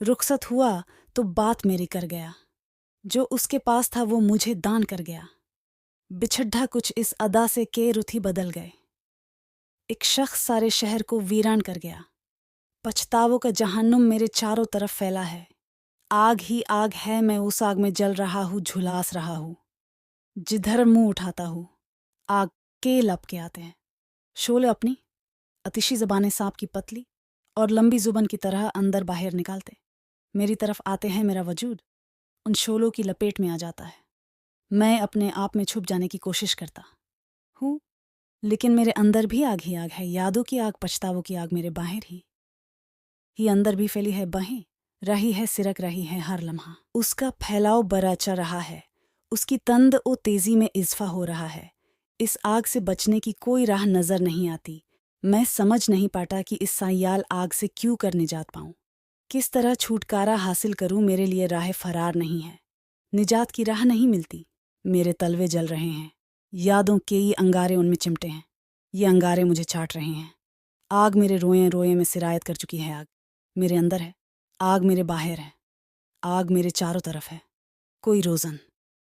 रुखसत हुआ तो बात मेरी कर गया, जो उसके पास था वो मुझे दान कर गया। बिछड्ढा कुछ इस अदा से के रुथी बदल गए। एक शख्स सारे शहर को वीरान कर गया। पछतावों का जहन्नुम मेरे चारों तरफ फैला है। आग ही आग है, मैं उस आग में जल रहा हूँ, झुलास रहा हूँ। जिधर मुंह उठाता हूँ आग के लपके आते हैं। शोले अपनी अतिशी ज़बानें सांप की पतली और लंबी जुबान की तरह अंदर बाहर निकालते मेरी तरफ आते हैं। मेरा वजूद उन शोलों की लपेट में आ जाता है। मैं अपने आप में छुप जाने की कोशिश करता हूँ, लेकिन मेरे अंदर भी आग ही आग है। यादों की आग, पछतावों की आग मेरे बाहर ही अंदर भी फैली है। बहें रही है, सिरक रही है हर लम्हा। उसका फैलाव बराचा रहा है, उसकी तंद ओ तेजी में इज़फा हो रहा है। इस आग से बचने की कोई राह नजर नहीं आती। मैं समझ नहीं पाता कि इस सायाल आग से क्यों कर निजात पाऊं। किस तरह छुटकारा हासिल करूं, मेरे लिए राह फरार नहीं है। निजात की राह नहीं मिलती। मेरे तलवे जल रहे हैं, यादों के ये अंगारे उनमें चिमटे हैं। ये अंगारे मुझे चाट रहे हैं। आग मेरे रोए रोए में सिरायत कर चुकी है। आग मेरे अंदर है, आग मेरे बाहर है, आग मेरे चारों तरफ है। कोई रोज़न,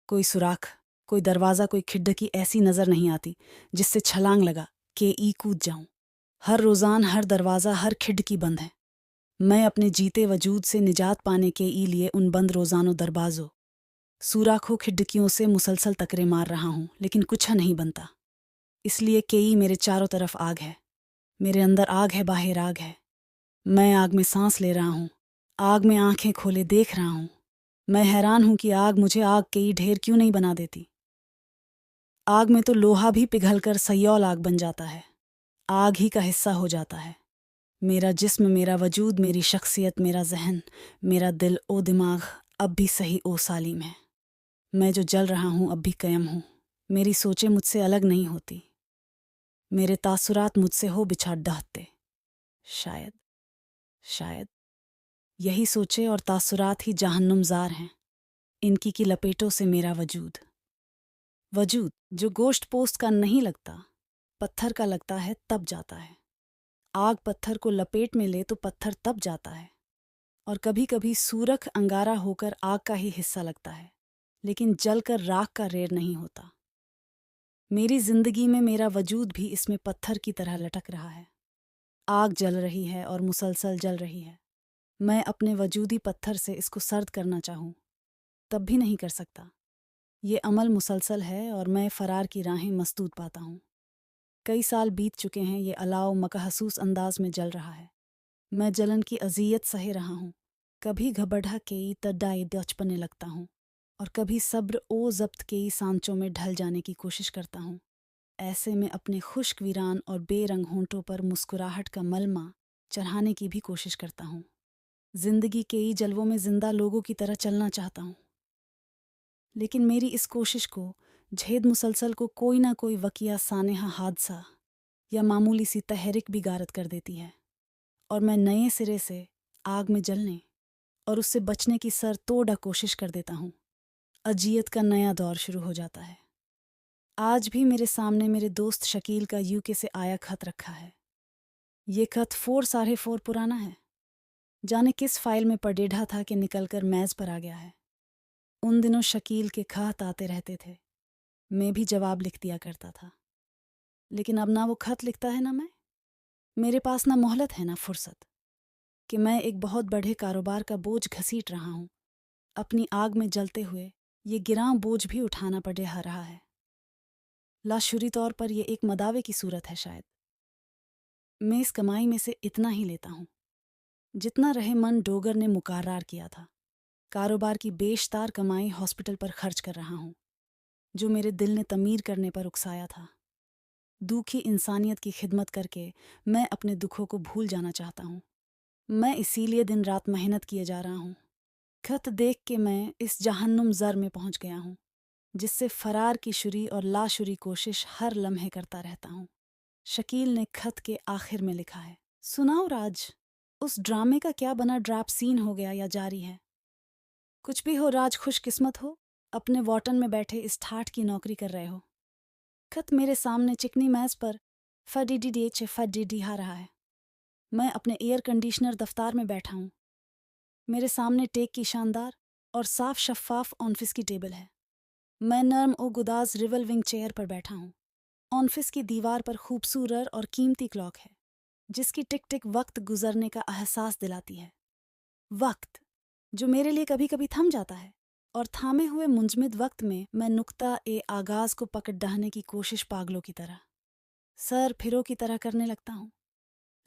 कोई सुराख, कोई दरवाज़ा, कोई खिड़की ऐसी नज़र नहीं आती जिससे छलांग लगा के ई कूद जाऊं। हर रोज़ान, हर दरवाज़ा, हर खिड़की बंद है। मैं अपने जीते वजूद से निजात पाने के ई लिए उन बंद रोज़ानों, दरवाज़ों, सुराखों, खिड़कियों से मुसलसल टकरे मार रहा हूँ, लेकिन कुछ नहीं बनता। इसलिए के ई मेरे चारों तरफ आग है। मेरे अंदर आग है, बाहर आग है। मैं आग में सांस ले रहा हूँ, आग में आंखें खोले देख रहा हूँ। मैं हैरान हूं कि आग मुझे आग के ही ढेर क्यों नहीं बना देती। आग में तो लोहा भी पिघलकर सयौल आग बन जाता है, आग ही का हिस्सा हो जाता है। मेरा जिस्म, मेरा वजूद, मेरी शख्सियत, मेरा जहन, मेरा दिल ओ दिमाग अब भी सही ओ सालीम है। मैं जो जल रहा हूँ अब भी कायम हूँ। मेरी सोचें मुझसे अलग नहीं होती, मेरे तासुरात मुझसे हो बिछा डहते। शायद शायद यही सोचे और तासुरात ही जहन्नुमज़ार हैं। इनकी की लपेटों से मेरा वजूद वजूद जो गोश्त पोस्ट का नहीं लगता, पत्थर का लगता है तब जाता है। आग पत्थर को लपेट में ले तो पत्थर तब जाता है, और कभी कभी सूरख अंगारा होकर आग का ही हिस्सा लगता है, लेकिन जलकर राख का रेर नहीं होता। मेरी जिंदगी में मेरा वजूद भी इसमें पत्थर की तरह लटक रहा है। आग जल रही है और मुसलसल जल रही है। मैं अपने वजूदी पत्थर से इसको सर्द करना चाहूँ तब भी नहीं कर सकता। ये अमल मुसलसल है और मैं फरार की राहें मसदूद पाता हूँ। कई साल बीत चुके हैं, ये अलाव मकहसूस अंदाज में जल रहा है। मैं जलन की अजियत सहे रहा हूँ। कभी घबढ़ा के तड्डाई दचपने लगता हूँ, और कभी सब्र ओ जब्त के सांचों में ढल जाने की कोशिश करता हूँ। ऐसे में अपने खुश्क वीरान और बेरंग होंठों पर मुस्कुराहट का मलमा चढ़ाने की भी कोशिश करता हूँ। जिंदगी के ही जलवों में जिंदा लोगों की तरह चलना चाहता हूँ, लेकिन मेरी इस कोशिश को, झेद मुसलसल को कोई ना कोई वकिया सानेहा हादसा या मामूली सी तहरीक भी गारत कर देती है, और मैं नए सिरे से आग में जलने और उससे बचने की सर तोड़ा कोशिश कर देता हूँ। अजियत का नया दौर शुरू हो जाता है। आज भी मेरे सामने मेरे दोस्त शकील का यूके से आया खत रखा है। ये खत 4 पुराना है। जाने किस फाइल में पडेढ़ा था कि निकलकर मेज पर आ गया है। उन दिनों शकील के खत आते रहते थे, मैं भी जवाब लिख दिया करता था। लेकिन अब ना वो खत लिखता है ना मैं। मेरे पास ना मोहलत है ना फुर्सत, कि मैं एक बहुत बड़े कारोबार का बोझ घसीट रहा हूँ। अपनी आग में जलते हुए ये गिरां बोझ भी उठाना पड़ रहा है। लाशुरी तौर पर यह एक मदावे की सूरत है शायद। मैं इस कमाई में से इतना ही लेता हूँ जितना रहे मन डोगर ने मुकर्रर किया था। कारोबार की बेशतार कमाई हॉस्पिटल पर खर्च कर रहा हूँ, जो मेरे दिल ने तमीर करने पर उकसाया था। दुखी इंसानियत की खिदमत करके मैं अपने दुखों को भूल जाना चाहता हूँ। मैं इसीलिए दिन रात मेहनत किए जा रहा हूँ। खत देख के मैं इस जहन्नुम ज़र में पहुँच गया हूँ, जिससे फरार की शुरी और लाशुरी कोशिश हर लम्हे करता रहता हूँ। शकील ने खत के आखिर में लिखा है, सुनाओ राज, उस ड्रामे का क्या बना? ड्रैप सीन हो गया या जारी है? कुछ भी हो राज, खुशकिस्मत हो, अपने वॉटन में बैठे इस ठाठ की नौकरी कर रहे हो। खत मेरे सामने चिकनी मेज पर फडीडी हा रहा है। मैं अपने एयर कंडीशनर दफ्तार में बैठा हूँ। मेरे सामने टेक की शानदार और साफ शफाफ ऑफिस की टेबल है। मैं नर्म और गुदाज रिवल्विंग चेयर पर बैठा हूँ। ऑफिस की दीवार पर खूबसूरत और कीमती क्लॉक है, जिसकी टिक टिक वक्त गुजरने का एहसास दिलाती है। वक्त जो मेरे लिए कभी कभी थम जाता है, और थामे हुए मुंजमद वक्त में मैं नुक्ता ए आगाज को पकड़ ढाने की कोशिश पागलों की तरह, सर फिरो की तरह करने लगता हूँ।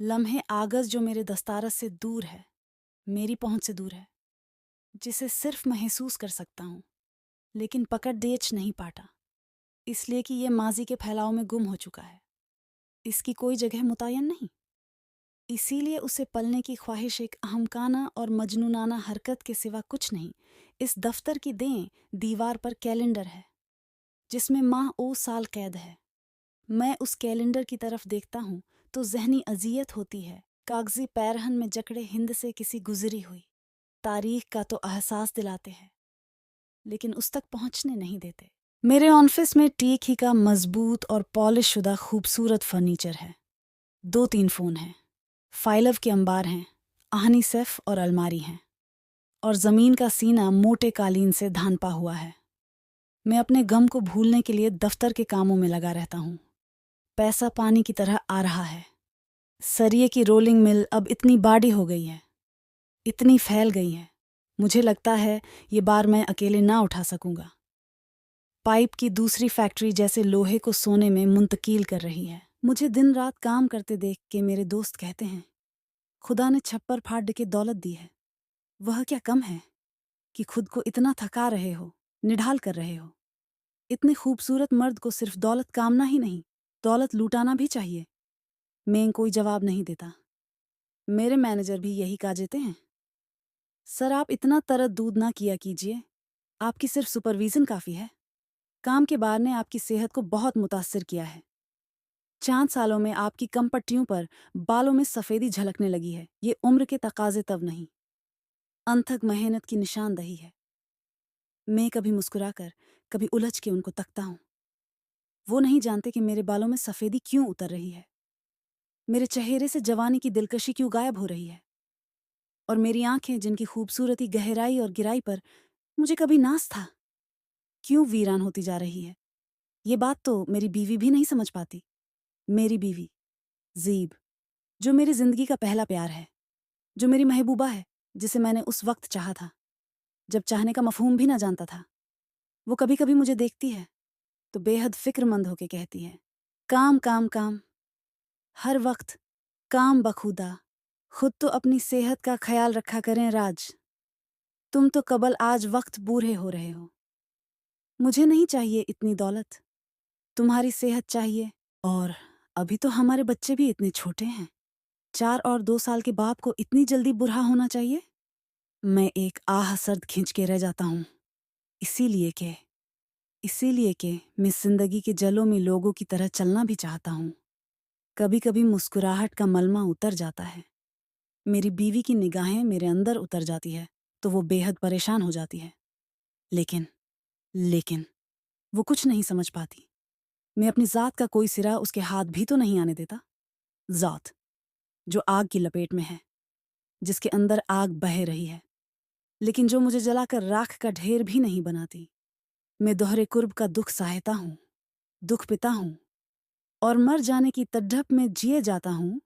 लम्हे आगज जो मेरे दस्तारस से दूर है, मेरी पहुंच से दूर है, जिसे सिर्फ महसूस कर सकता हूँ, लेकिन पकड़ देच नहीं पाता, इसलिए कि ये माजी के फैलाव में गुम हो चुका है। इसकी कोई जगह मुतय्यन नहीं, इसीलिए उसे पलने की ख्वाहिश एक अहमकाना और मजनूनाना हरकत के सिवा कुछ नहीं। इस दफ्तर की दें दीवार पर कैलेंडर है, जिसमें माह ओ साल कैद है। मैं उस कैलेंडर की तरफ देखता हूँ तो जहनी अजियत होती है। कागजी पैरहन में जकड़े हिंद से किसी गुजरी हुई तारीख का तो एहसास दिलाते हैं, लेकिन उस तक पहुंचने नहीं देते। मेरे ऑफिस में टीक ही का मजबूत और पॉलिश शुदा खूबसूरत फर्नीचर है। 2-3 फ़ोन हैं, फाइलव के अंबार हैं, आहनी सेफ और अलमारी हैं, और ज़मीन का सीना मोटे कालीन से धानपा हुआ है। मैं अपने गम को भूलने के लिए दफ्तर के कामों में लगा रहता हूँ। पैसा पानी की तरह आ रहा है। सरिये की रोलिंग मिल अब इतनी बाड़ी हो गई है, इतनी फैल गई है, मुझे लगता है ये बार मैं अकेले ना उठा सकूंगा। पाइप की दूसरी फैक्ट्री जैसे लोहे को सोने में मुंतकिल कर रही है। मुझे दिन रात काम करते देख के मेरे दोस्त कहते हैं, खुदा ने छप्पर फाड़ के दौलत दी है, वह क्या कम है कि खुद को इतना थका रहे हो, निढाल कर रहे हो। इतने खूबसूरत मर्द को सिर्फ दौलत कामना ही नहीं, दौलत लूटाना भी चाहिए। मैं कोई जवाब नहीं देता। मेरे मैनेजर भी यही काजते हैं। सर आप इतना तरद्दूद ना किया कीजिए, आपकी सिर्फ सुपरविजन काफ़ी है। काम के बार ने आपकी सेहत को बहुत मुतासिर किया है। 4 सालों में आपकी कम पट्टियों पर बालों में सफ़ेदी झलकने लगी है। ये उम्र के तकाजे तब नहीं, अनथक मेहनत की निशानदही है। मैं कभी मुस्कुराकर, कभी उलझ के उनको तकता हूँ। वो नहीं जानते कि मेरे बालों में सफ़ेदी क्यों उतर रही है, मेरे चेहरे से जवानी की दिलकशी क्यों गायब हो रही है, और मेरी आंखें जिनकी खूबसूरती गहराई और गिराई पर मुझे कभी नाज था, क्यों वीरान होती जा रही है। ये बात तो मेरी बीवी भी नहीं समझ पाती। मेरी बीवी ज़ीब, जो मेरी ज़िंदगी का पहला प्यार है, जो मेरी महबूबा है, जिसे मैंने उस वक्त चाहा था जब चाहने का मफहूम भी ना जानता था। वो कभी कभी मुझे देखती है तो बेहद फिक्रमंद होके कहती है, काम काम काम, हर वक्त काम बखूदा, खुद तो अपनी सेहत का ख्याल रखा करें राज, तुम तो कबल आज वक्त बूढ़े हो रहे हो। मुझे नहीं चाहिए इतनी दौलत, तुम्हारी सेहत चाहिए। और अभी तो हमारे बच्चे भी इतने छोटे हैं, 4 और 2 साल के बाप को इतनी जल्दी बुढ़ा होना चाहिए। मैं एक आह सर्द खींच के रह जाता हूँ, इसीलिए कि मैं जिंदगी के जलों में लोगों की तरह चलना भी चाहता हूँ। कभी कभी मुस्कुराहट का मलमा उतर जाता है, मेरी बीवी की निगाहें मेरे अंदर उतर जाती है तो वो बेहद परेशान हो जाती है। लेकिन लेकिन वो कुछ नहीं समझ पाती। मैं अपनी ज़ात का कोई सिरा उसके हाथ भी तो नहीं आने देता। ज़ात जो आग की लपेट में है, जिसके अंदर आग बह रही है, लेकिन जो मुझे जलाकर राख का ढेर भी नहीं बनाती। मैं दोहरे कुर्ब का दुख सहायता हूँ, दुख पिता हूँ, और मर जाने की तड़प में जिए जाता हूँ